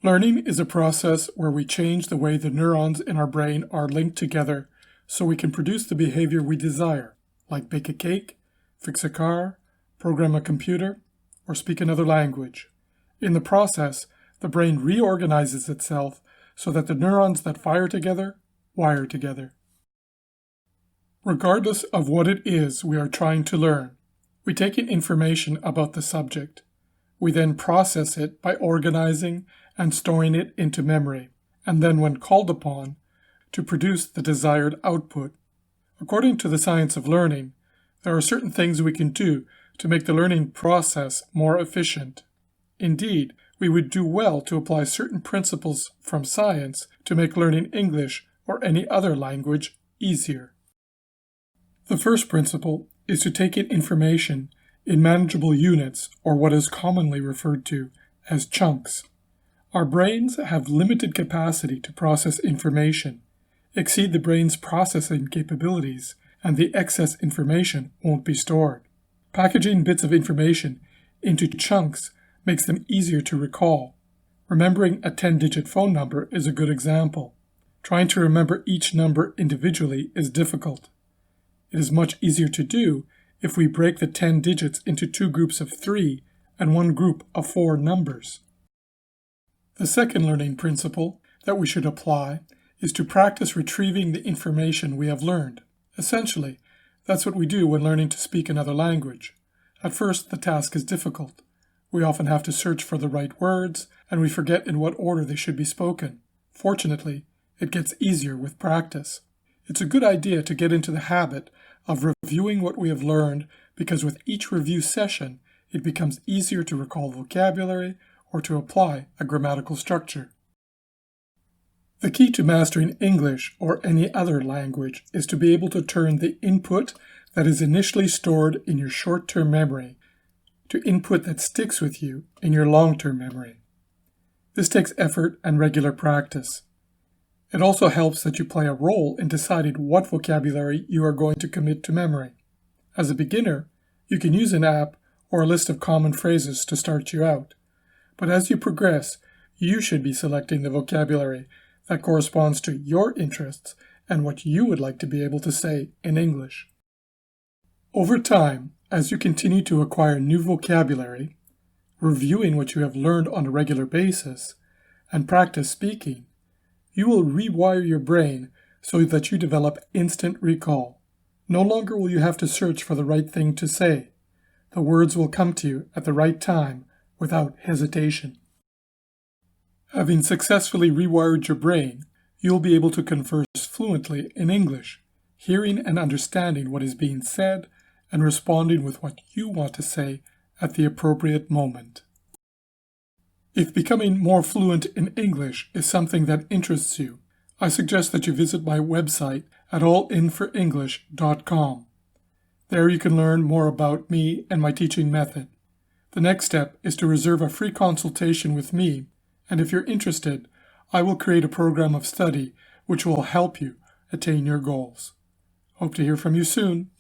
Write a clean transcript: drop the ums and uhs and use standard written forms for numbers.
Learning is a process where we change the way the neurons in our brain are linked together so we can produce the behavior we desire, like bake a cake, fix a car, program a computer, or speak another language. In the process, the brain reorganizes itself so that the neurons that fire together wire together. Regardless of what it is we are trying to learn, we take in information about the subject. We then process it by organizing and storing it into memory, and then when called upon, to produce the desired output. According to the science of learning, there are certain things we can do to make the learning process more efficient. Indeed, we would do well to apply certain principles from science to make learning English or any other language easier. The first principle is to take in information in manageable units, or what is commonly referred to as chunks. Our brains have limited capacity to process information, exceed the brain's processing capabilities, and the excess information won't be stored. Packaging bits of information into chunks makes them easier to recall. Remembering a 10-digit phone number is a good example. Trying to remember each number individually is difficult. It is much easier to do if we break the 10 digits into 2 groups of 3 and 1 group of 4 numbers. The second learning principle that we should apply is to practice retrieving the information we have learned. Essentially, that's what we do when learning to speak another language. At first, the task is difficult. We often have to search for the right words, and we forget in what order they should be spoken. Fortunately, it gets easier with practice. It's a good idea to get into the habit of reviewing what we have learned, because with each review session, it becomes easier to recall vocabulary or to apply a grammatical structure. The key to mastering English or any other language is to be able to turn the input that is initially stored in your short-term memory to input that sticks with you in your long-term memory. This takes effort and regular practice. It also helps that you play a role in deciding what vocabulary you are going to commit to memory. As a beginner, you can use an app or a list of common phrases to start you out. But as you progress, you should be selecting the vocabulary that corresponds to your interests and what you would like to be able to say in English. Over time, as you continue to acquire new vocabulary, reviewing what you have learned on a regular basis, and practice speaking, you will rewire your brain so that you develop instant recall. No longer will you have to search for the right thing to say. The words will come to you at the right time without hesitation. Having successfully rewired your brain, you will be able to converse fluently in English, hearing and understanding what is being said and responding with what you want to say at the appropriate moment. If becoming more fluent in English is something that interests you, I suggest that you visit my website at allinforenglish.com. There you can learn more about me and my teaching method. The next step is to reserve a free consultation with me, and if you're interested, I will create a program of study which will help you attain your goals. Hope to hear from you soon.